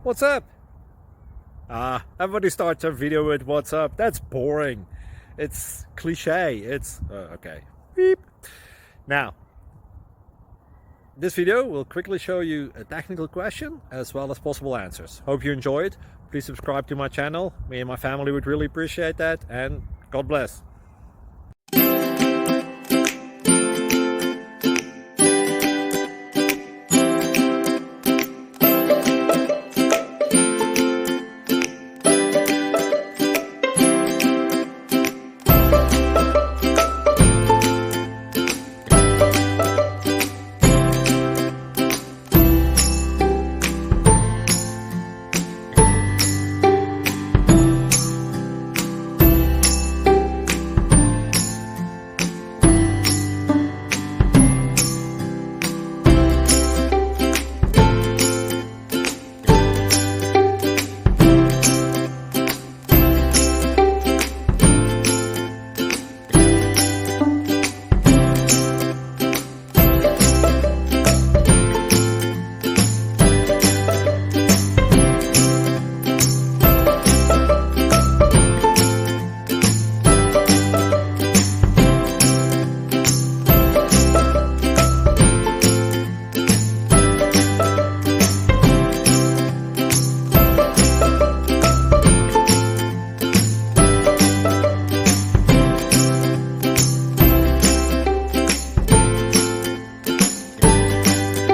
What's up? Everybody starts a video with what's up. That's boring. It's cliche. It's okay. Beep. Now, this video will quickly show you a technical question as well as possible answers. Hope you enjoy it. Please subscribe to my channel. Me and my family would really appreciate that, and God bless.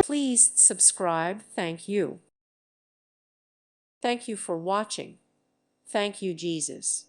Please subscribe. Thank you. Thank you for watching. Thank you, Jesus.